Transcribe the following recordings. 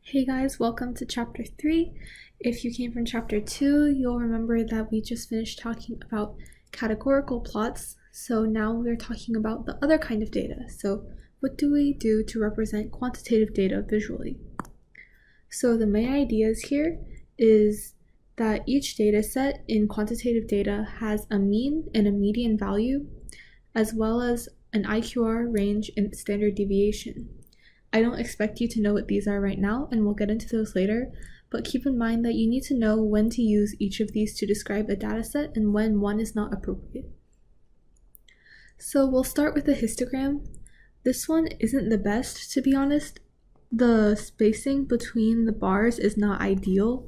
Hey guys, welcome to chapter 3. If you came from chapter 2, you'll remember that we just finished talking about categorical plots. So now we're talking about the other kind of data. So what do we do to represent quantitative data visually? So the main ideas here is that each data set in quantitative data has a mean and a median value, as well as an IQR range and standard deviation. I don't expect you to know what these are right now, and we'll get into those later, but keep in mind that you need to know when to use each of these to describe a dataset and when one is not appropriate. So we'll start with the histogram. This one isn't the best, to be honest. The spacing between the bars is not ideal.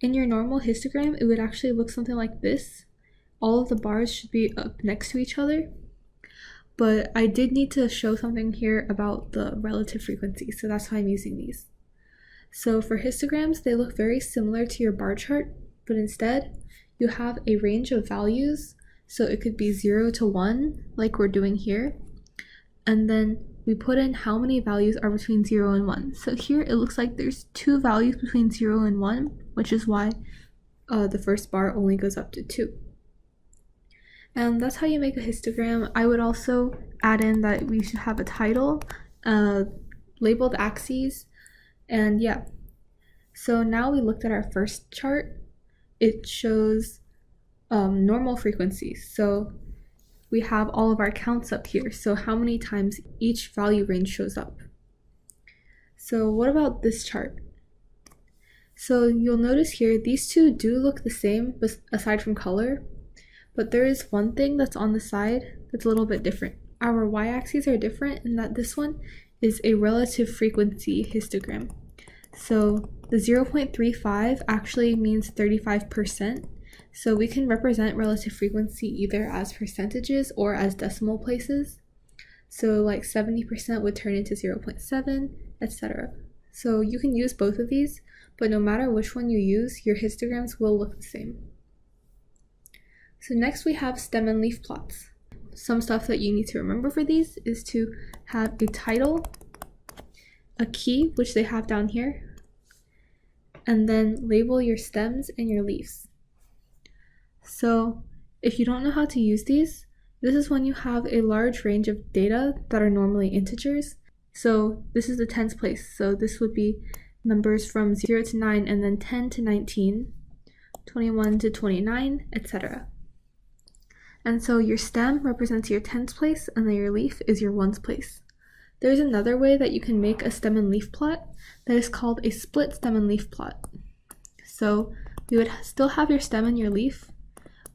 In your normal histogram, it would actually look something like this. All of the bars should be up next to each other. But I did need to show something here about the relative frequency, so that's why I'm using these. So for histograms, they look very similar to your bar chart, but instead you have a range of values. So it could be 0 to 1, like we're doing here. And then we put in how many values are between 0 and 1. So here it looks like there's 2 values between 0 and 1, which is why the first bar only goes up to 2. And that's how you make a histogram. I would also add in that we should have a title, labeled axes, and yeah. So now we looked at our first chart. It shows normal frequencies. So we have all of our counts up here. So how many times each value range shows up. So what about this chart? So you'll notice here, these two do look the same, aside from color. But there is one thing that's on the side that's a little bit different. Our y-axes are different in that this one is a relative frequency histogram. So the 0.35 actually means 35%. So we can represent relative frequency either as percentages or as decimal places. So like 70% would turn into 0.7, etc. So you can use both of these, but no matter which one you use, your histograms will look the same. So next we have stem and leaf plots. Some stuff that you need to remember for these is to have a title, a key, which they have down here, and then label your stems and your leaves. So if you don't know how to use these, this is when you have a large range of data that are normally integers. So this is the tens place. So this would be numbers from 0 to 9 and then 10 to 19, 21 to 29, etc. And so your stem represents your tens place, and then your leaf is your ones place. There's another way that you can make a stem and leaf plot that is called a split stem and leaf plot. So we would still have your stem and your leaf,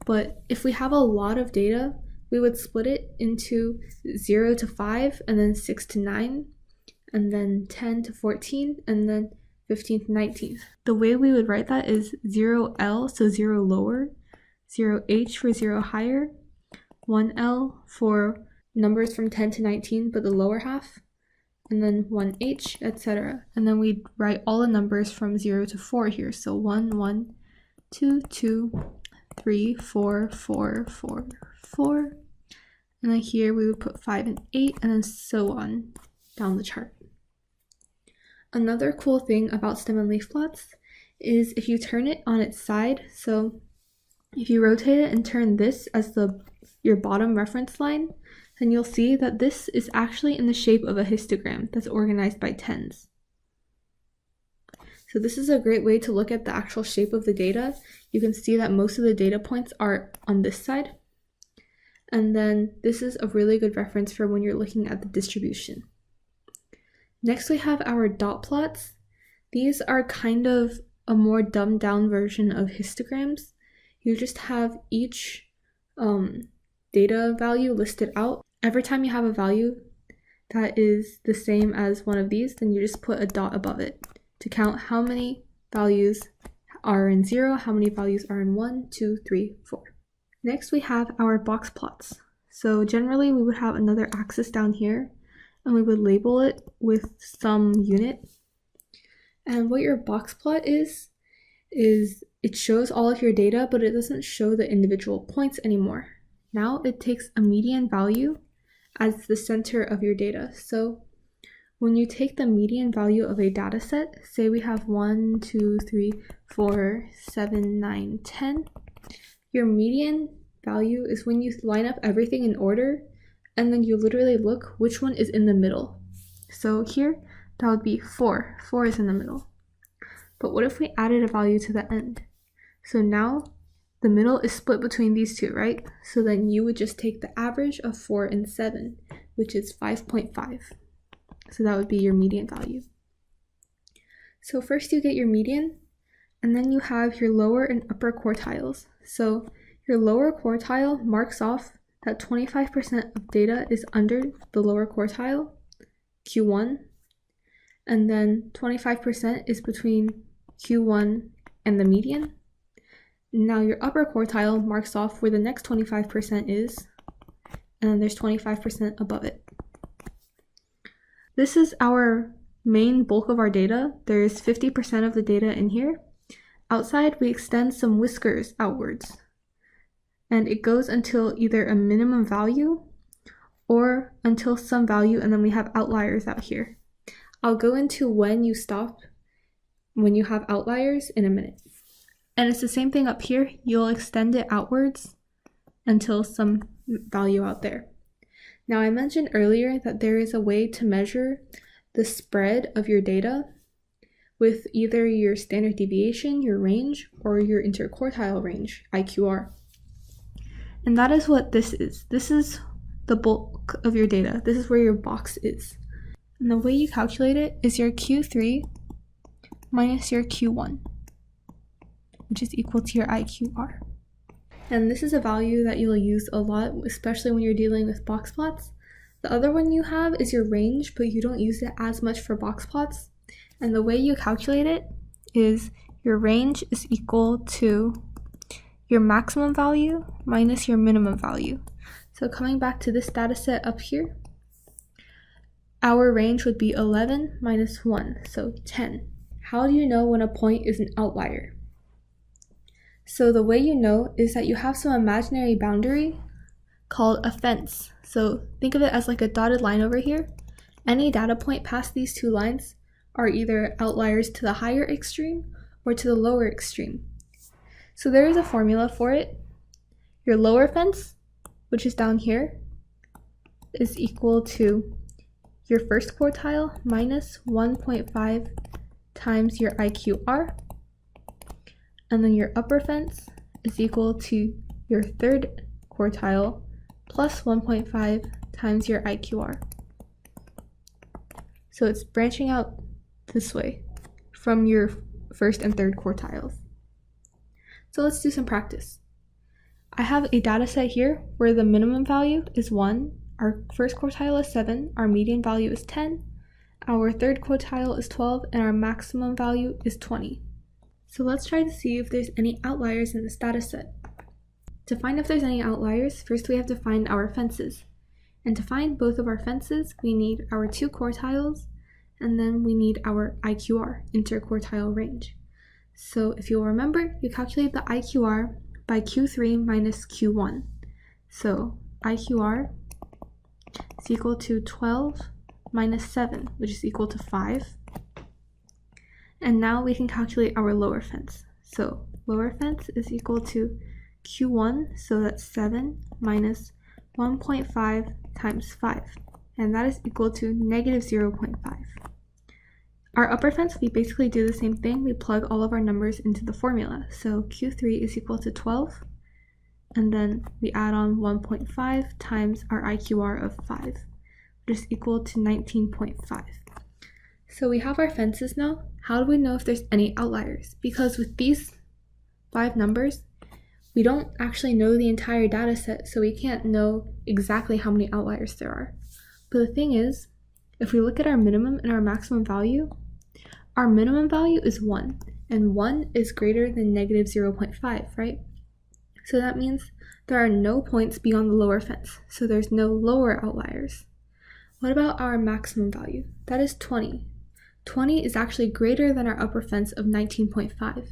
but if we have a lot of data, we would split it into 0 to 5, and then 6 to 9, and then 10 to 14, and then 15 to 19. The way we would write that is 0L, so 0 lower, 0H for 0 higher, 1L for numbers from 10 to 19 but the lower half, and then 1H, etc. And then we write all the numbers from 0 to 4 here. So 1, 1, 2, 2, 3, 4, 4, 4, 4. And then here we would put 5 and 8, and then so on down the chart. Another cool thing about stem and leaf plots is if you turn it on its side, so if you rotate it and turn this as your bottom reference line, then you'll see that this is actually in the shape of a histogram that's organized by tens. So this is a great way to look at the actual shape of the data. You can see that most of the data points are on this side. And then this is a really good reference for when you're looking at the distribution. Next we have our dot plots. These are kind of a more dumbed down version of histograms. You just have each data value listed out. Every time you have a value that is the same as one of these, then you just put a dot above it to count how many values are in 0, how many values are in 1, 2, 3, 4. Next we have our box plots. So generally we would have another axis down here, and we would label it with some unit. And what your box plot is it shows all of your data, but it doesn't show the individual points anymore. Now it takes a median value as the center of your data. So when you take the median value of a data set, say we have 1, 2, 3, 4, 7, 9, 10, your median value is when you line up everything in order and then you literally look which one is in the middle. So here, that would be 4. 4 is in the middle. But what if we added a value to the end? So now the middle is split between these two, right? So then you would just take the average of 4 and 7, which is 5.5. So that would be your median value. So first you get your median, and then you have your lower and upper quartiles. So your lower quartile marks off that 25% of data is under the lower quartile, Q1, and then 25% is between Q1 and the median. Now your upper quartile marks off where the next 25% is, and then there's 25% above it. This is our main bulk of our data. There's 50% of the data in here. Outside, we extend some whiskers outwards, and it goes until either a minimum value or until some value, and then we have outliers out here. I'll go into when you stop when you have outliers in a minute. And it's the same thing up here. You'll extend it outwards until some value out there. Now, I mentioned earlier that there is a way to measure the spread of your data with either your standard deviation, your range, or your interquartile range, IQR. And that is what this is. This is the bulk of your data. This is where your box is. And the way you calculate it is your Q3 minus your Q1, which is equal to your IQR. And this is a value that you'll use a lot, especially when you're dealing with box plots. The other one you have is your range, but you don't use it as much for box plots. And the way you calculate it is your range is equal to your maximum value minus your minimum value. So coming back to this data set up here, our range would be 11 minus 1, so 10. How do you know when a point is an outlier? So the way you know is that you have some imaginary boundary called a fence. So think of it as like a dotted line over here. Any data point past these two lines are either outliers to the higher extreme or to the lower extreme. So there is a formula for it. Your lower fence, which is down here, is equal to your first quartile minus 1.5 times your IQR. And then your upper fence is equal to your third quartile plus 1.5 times your IQR. So it's branching out this way from your first and third quartiles. So let's do some practice. I have a data set here where the minimum value is 1, our first quartile is 7, our median value is 10, our third quartile is 12, and our maximum value is 20. So let's try to see if there's any outliers in this data set. To find if there's any outliers, first we have to find our fences. And to find both of our fences, we need our two quartiles, and then we need our IQR, interquartile range. So if you'll remember, you calculate the IQR by Q3 minus Q1. So IQR is equal to 12 minus 7, which is equal to 5. And now we can calculate our lower fence. So lower fence is equal to Q1, so that's 7 minus 1.5 times 5. And that is equal to negative 0.5. Our upper fence, we basically do the same thing. We plug all of our numbers into the formula. So Q3 is equal to 12. And then we add on 1.5 times our IQR of 5, which is equal to 19.5. So we have our fences now. How do we know if there's any outliers? Because with these 5 numbers, we don't actually know the entire data set, so we can't know exactly how many outliers there are. But the thing is, if we look at our minimum and our maximum value, our minimum value is 1, and 1 is greater than negative 0.5, right? So that means there are no points beyond the lower fence, so there's no lower outliers. What about our maximum value? That is 20. 20 is actually greater than our upper fence of 19.5.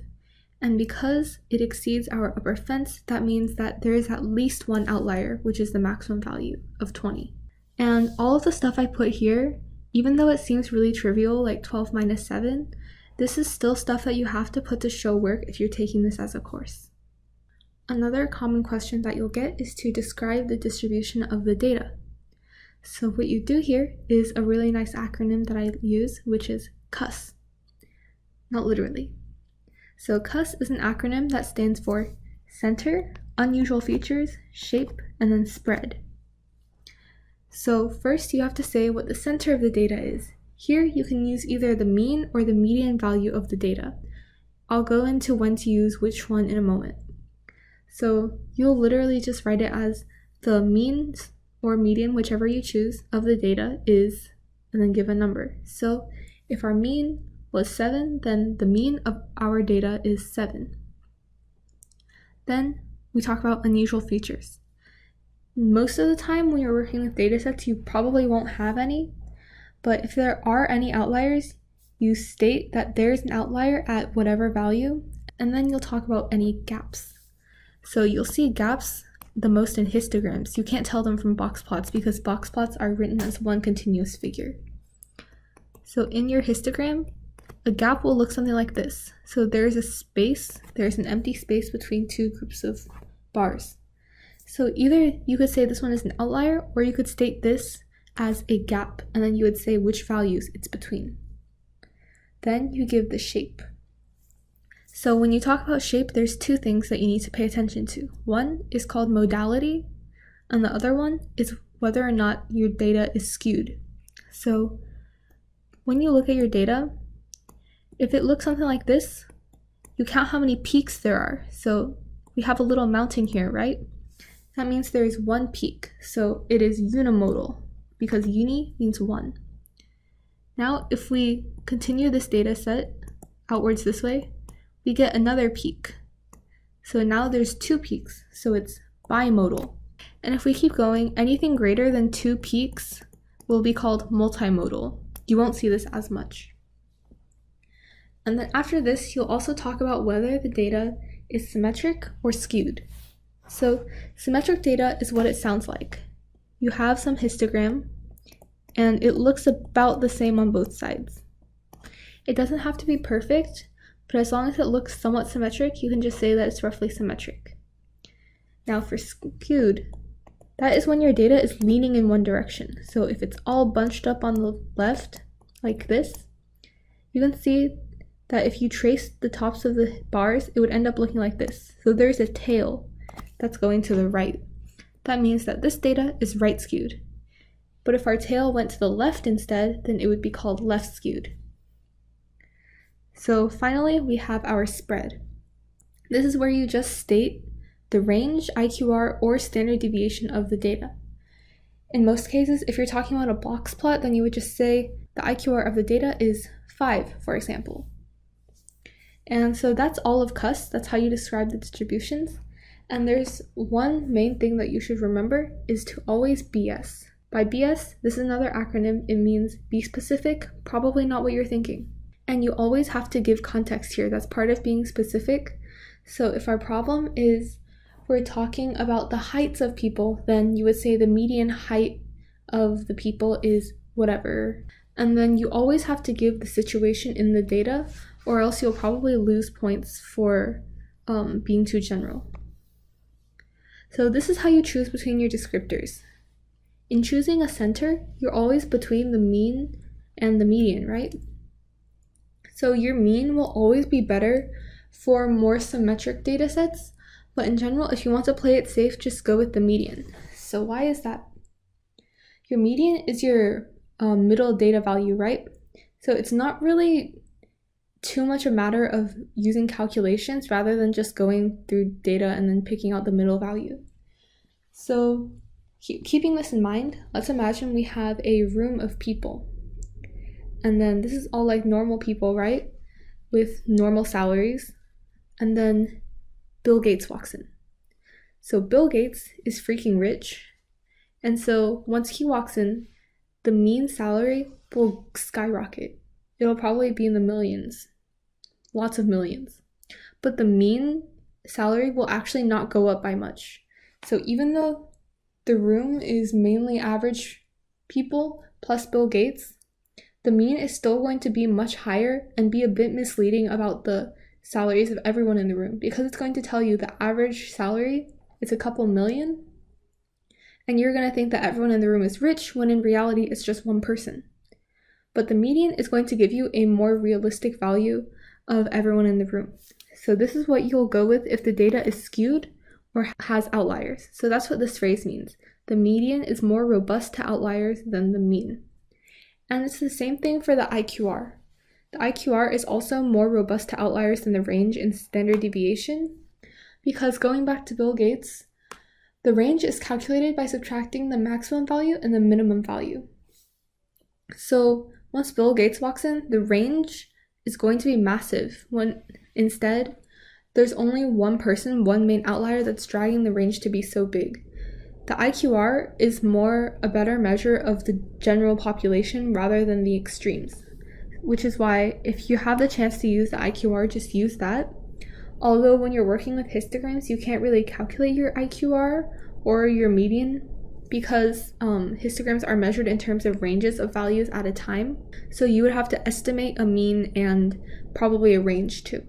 And because it exceeds our upper fence, that means that there is at least one outlier, which is the maximum value of 20. And all of the stuff I put here even though it seems really trivial, like 12 minus 7, this is still stuff that you have to put to show work if you're taking this as a course. Another common question that you'll get is to describe the distribution of the data. So what you do here is a really nice acronym that I use, which is CUS. Not literally. So CUS is an acronym that stands for Center, Unusual Features, Shape, and then Spread. So first you have to say what the center of the data is. Here you can use either the mean or the median value of the data. I'll go into when to use which one in a moment. So you'll literally just write it as the mean or median, whichever you choose, of the data is, and then give a number. So if our mean was 7, then the mean of our data is 7. Then we talk about unusual features. Most of the time when you're working with datasets, you probably won't have any, but if there are any outliers, you state that there's an outlier at whatever value, and then you'll talk about any gaps. So you'll see gaps the most in histograms. You can't tell them from box plots because box plots are written as one continuous figure. So in your histogram, a gap will look something like this. So there's a space, there's an empty space between two groups of bars. So either you could say this one is an outlier, or you could state this as a gap, and then you would say which values it's between. Then you give the shape. So when you talk about shape, there's two things that you need to pay attention to. One is called modality, and the other one is whether or not your data is skewed. So when you look at your data, if it looks something like this, you count how many peaks there are. So we have a little mountain here, right? That means there is one peak. So it is unimodal because uni means one. Now, if we continue this data set outwards this way, we get another peak. So now there's two peaks, so it's bimodal. And if we keep going, anything greater than 2 peaks will be called multimodal. You won't see this as much. And then after this, you'll also talk about whether the data is symmetric or skewed. So symmetric data is what it sounds like. You have some histogram, and it looks about the same on both sides. It doesn't have to be perfect, but as long as it looks somewhat symmetric, you can just say that it's roughly symmetric. Now for skewed, that is when your data is leaning in one direction. So if it's all bunched up on the left, like this, you can see that if you trace the tops of the bars, it would end up looking like this. So there's a tail that's going to the right. That means that this data is right skewed. But if our tail went to the left instead, then it would be called left skewed. So finally, we have our spread. This is where you just state the range, IQR, or standard deviation of the data. In most cases, if you're talking about a box plot, then you would just say the IQR of the data is 5, for example. And so that's all of CUS. That's how you describe the distributions. And there's one main thing that you should remember is to always BS. By BS, this is another acronym. It means be specific, probably not what you're thinking. And you always have to give context here. That's part of being specific. So if our problem is we're talking about the heights of people, then you would say the median height of the people is whatever. And then you always have to give the situation in the data, or else you'll probably lose points for being too general. So this is how you choose between your descriptors. In choosing a center, you're always between the mean and the median, right? So your mean will always be better for more symmetric data sets, but in general, if you want to play it safe, just go with the median. So why is that? Your median is your middle data value, right? So it's not really too much a matter of using calculations rather than just going through data and then picking out the middle value. So keeping this in mind, let's imagine we have a room of people. And then this is all like normal people, right? With normal salaries. And then Bill Gates walks in. So Bill Gates is freaking rich. And so once he walks in, the mean salary will skyrocket. It'll probably be in the millions. Lots of millions. But the mean salary will actually not go up by much. So even though the room is mainly average people plus Bill Gates, the mean is still going to be much higher and be a bit misleading about the salaries of everyone in the room, because it's going to tell you the average salary is a couple million, and you're going to think that everyone in the room is rich when in reality it's just one person. But the median is going to give you a more realistic value of everyone in the room. So this is what you'll go with if the data is skewed or has outliers. So that's what this phrase means. The median is more robust to outliers than the mean. And it's the same thing for the IQR. The IQR is also more robust to outliers than the range in standard deviation, because going back to Bill Gates, the range is calculated by subtracting the maximum value and the minimum value. So once Bill Gates walks in, the range is going to be massive, when instead there's only one person, one main outlier, that's dragging the range to be so big. The IQR is more a better measure of the general population rather than the extremes, which is why if you have the chance to use the IQR, just use that. Although when you're working with histograms, you can't really calculate your IQR or your median, because histograms are measured in terms of ranges of values at a time. So you would have to estimate a mean and probably a range too.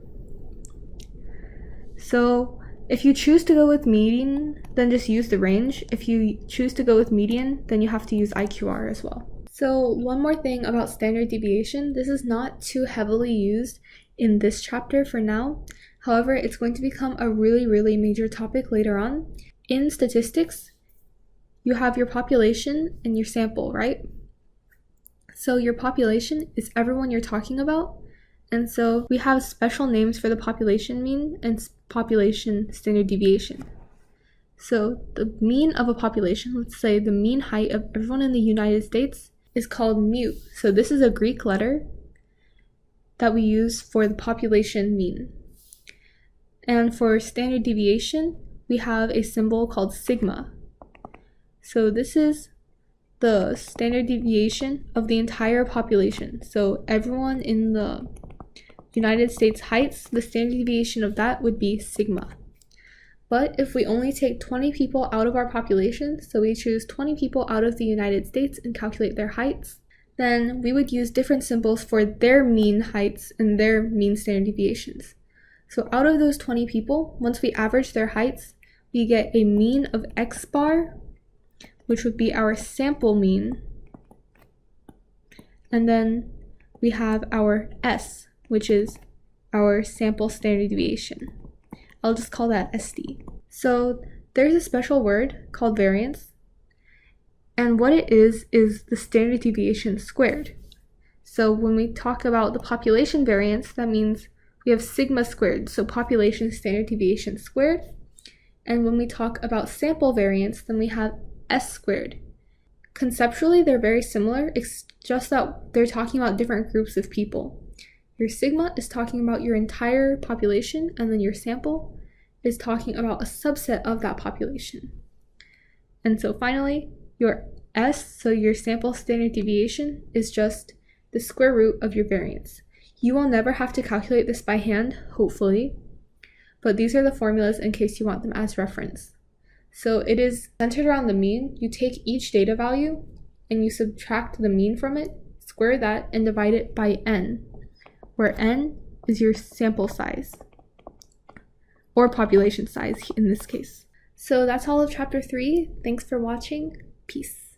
So if you choose to go with median, then just use the range. If you choose to go with median, then you have to use IQR as well. So one more thing about standard deviation, this is not too heavily used in this chapter for now. However, it's going to become a really major topic later on. In statistics, you have your population and your sample, right? So your population is everyone you're talking about. And so we have special names for the population mean and population standard deviation. So the mean of a population, let's say the mean height of everyone in the United States, is called mu. So this is a Greek letter that we use for the population mean. And for standard deviation, we have a symbol called sigma. So this is the standard deviation of the entire population. So everyone in the United States heights, the standard deviation of that would be sigma. But if we only take 20 people out of our population, so we choose 20 people out of the United States and calculate their heights, then we would use different symbols for their mean heights and their mean standard deviations. So out of those 20 people, once we average their heights, we get a mean of x bar, which would be our sample mean. And then we have our S, which is our sample standard deviation. I'll just call that SD. So there's a special word called variance, and what it is the standard deviation squared. So when we talk about the population variance, that means we have sigma squared, so population standard deviation squared. And when we talk about sample variance, then we have S squared. Conceptually, they're very similar, it's just that they're talking about different groups of people. Your sigma is talking about your entire population, and then your sample is talking about a subset of that population. And so finally, your S, so your sample standard deviation, is just the square root of your variance. You will never have to calculate this by hand, hopefully, but these are the formulas in case you want them as reference. So it is centered around the mean. You take each data value and you subtract the mean from it, square that, and divide it by n, where n is your sample size, or population size in this case. So that's all of chapter 3. Thanks for watching. Peace.